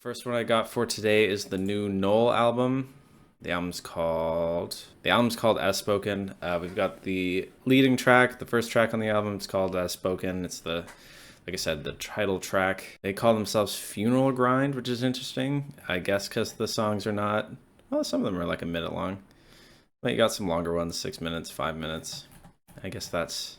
First one I got for today is the new Knoll album. The album's called As Spoken. We've got the leading track, the first track on the album. It's called As Spoken. It's like I said, the title track. They call themselves Funeral Grind, which is interesting. I guess because the songs are not, well, some of them are like a minute long. But you got some longer ones, 6 minutes, 5 minutes. I guess that's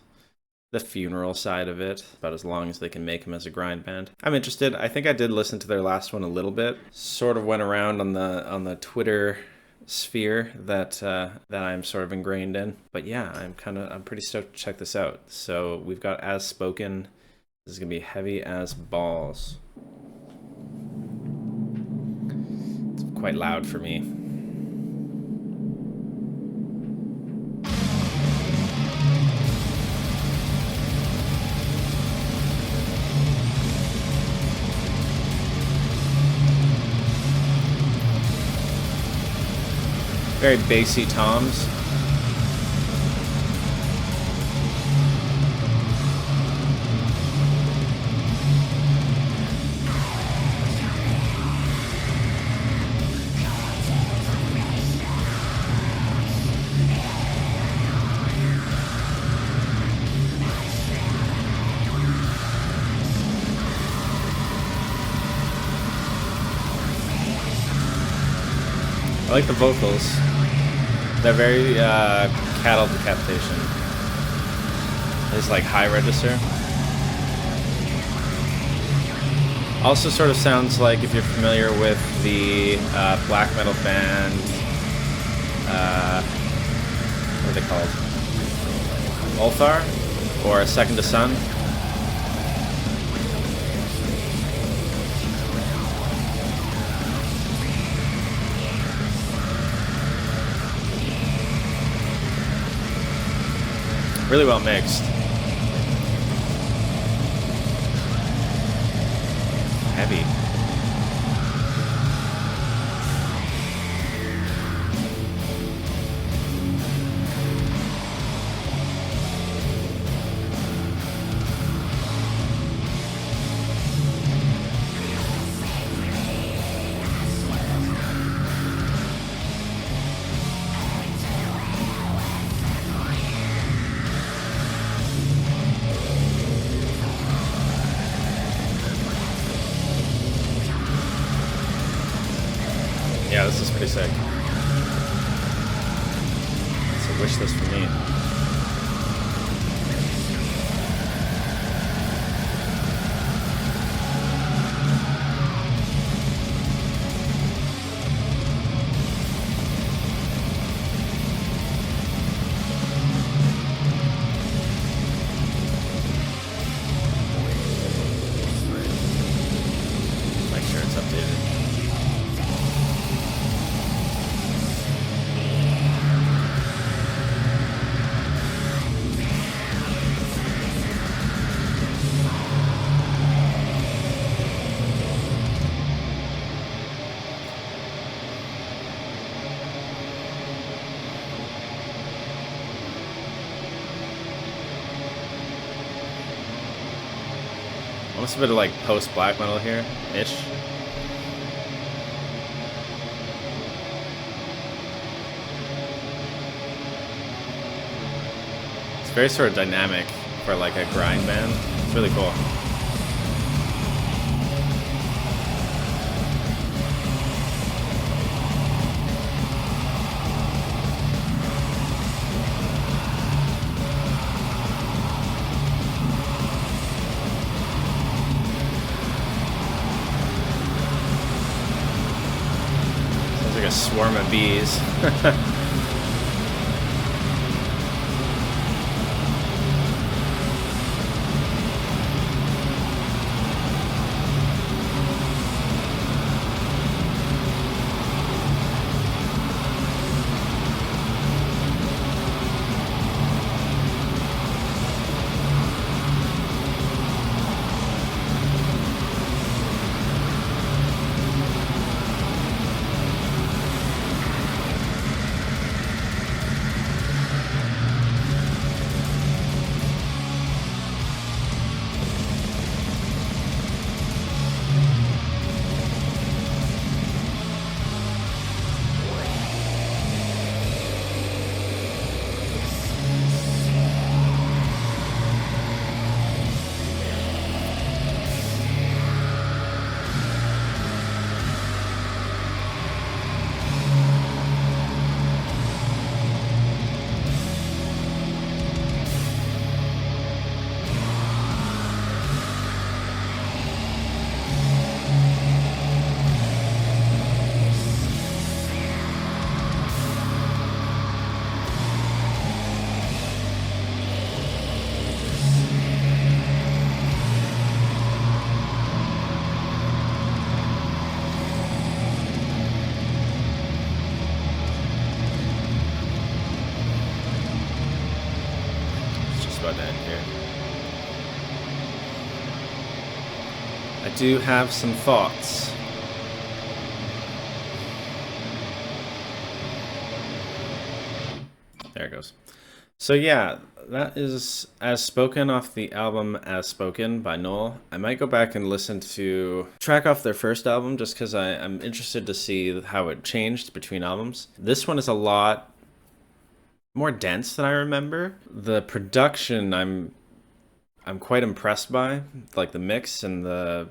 the funeral side of it, about as long as they can make them as a grind band. I'm interested. I think I did listen to their last one a little bit. Sort of went around on the Twitter sphere that I'm sort of ingrained in. But yeah, I'm pretty stoked to check this out. So we've got As Spoken. This is gonna be heavy as balls. It's quite loud for me. Very bassy toms. I like the vocals. They're very cattle decapitation. It's like high register. Also sort of sounds like, if you're familiar with the black metal band, what are they called? Ulthar? Or Second to Sun? Really well mixed. Heavy. Yeah, this is pretty sick. It's a wish list for me. Make sure it's updated. Almost a bit of like post black metal here ish. It's very sort of dynamic for like a grind band. It's really cool. Like a swarm of bees. about to end here. I do have some thoughts. There it goes. So yeah, that is As Spoken off the album As Spoken by Knoll. I might go back and listen to track off their first album just because I'm interested to see how it changed between albums. This one is a lot more dense than I remember. The production I'm quite impressed by, like the mix and the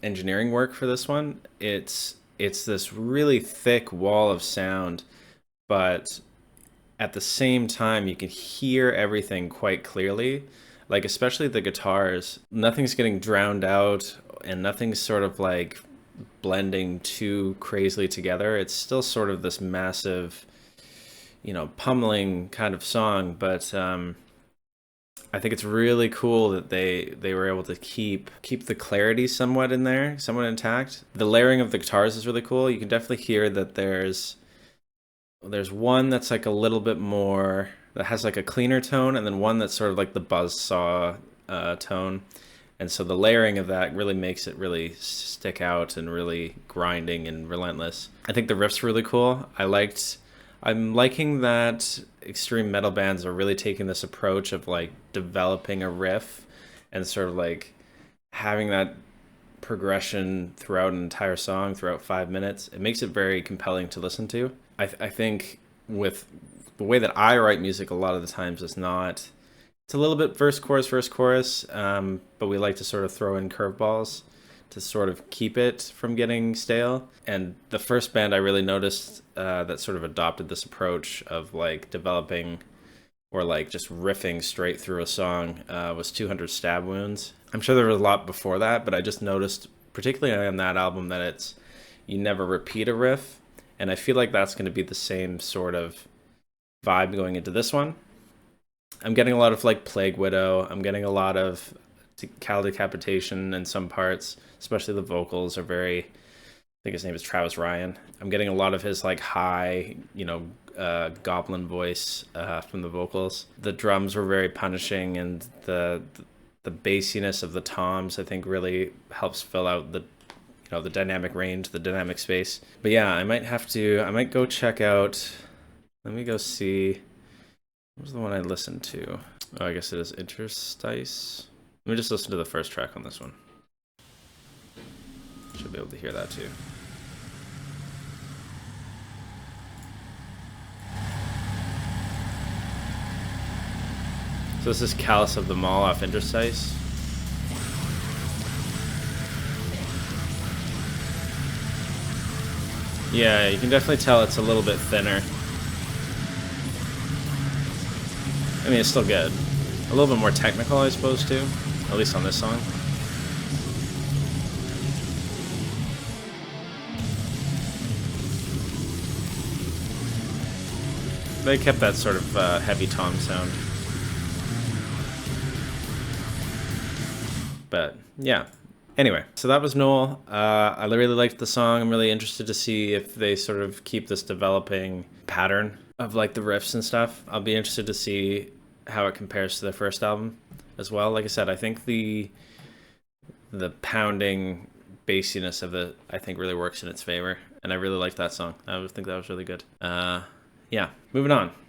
engineering work for this one. It's this really thick wall of sound, but at the same time you can hear everything quite clearly, like especially the guitars. Nothing's getting drowned out and nothing's sort of like blending too crazily together. It's still sort of this massive, you know, pummeling kind of song, but I think it's really cool that they were able to keep the clarity somewhat in there, somewhat intact. The layering of the guitars is really cool. You can definitely hear that there's one that's like a little bit more, that has like a cleaner tone, and then one that's sort of like the buzzsaw tone. And so the layering of that really makes it really stick out and really grinding and relentless. I think the riff's really cool. I'm liking that extreme metal bands are really taking this approach of like developing a riff and sort of like having that progression throughout an entire song, throughout 5 minutes. It makes it very compelling to listen to. I think with the way that I write music, a lot of the times it's a little bit verse, chorus, but we like to sort of throw in curveballs to sort of keep it from getting stale. And the first band I really noticed that sort of adopted this approach of like developing or like just riffing straight through a song was 200 Stab Wounds. I'm sure there was a lot before that, but I just noticed, particularly on that album, that you never repeat a riff. And I feel like that's going to be the same sort of vibe going into this one. I'm getting a lot of like Plague Widow. I'm getting a lot of Cal Decapitation in some parts, especially the vocals are very, I think his name is Travis Ryan. I'm getting a lot of his like high, you know, goblin voice from the vocals. The drums were very punishing, and the bassiness of the toms I think really helps fill out the, you know, the dynamic range, the dynamic space. But yeah, I might go check out, let me go see, what was the one I listened to? Oh, I guess it is Interstice. Let me just listen to the first track on this one. Should be able to hear that too. So this is Callous of the Mall off Interstice. Yeah, you can definitely tell it's a little bit thinner. I mean, it's still good. A little bit more technical, I suppose, too. At least on this song. They kept that sort of heavy tom sound. But, yeah. Anyway, so that was Knoll. I really liked the song. I'm really interested to see if they sort of keep this developing pattern of like the riffs and stuff. I'll be interested to see how it compares to their first album as well. Like I said, I think the pounding bassiness of it, I think, really works in its favor. And I really liked that song. I think that was really good. Yeah, moving on.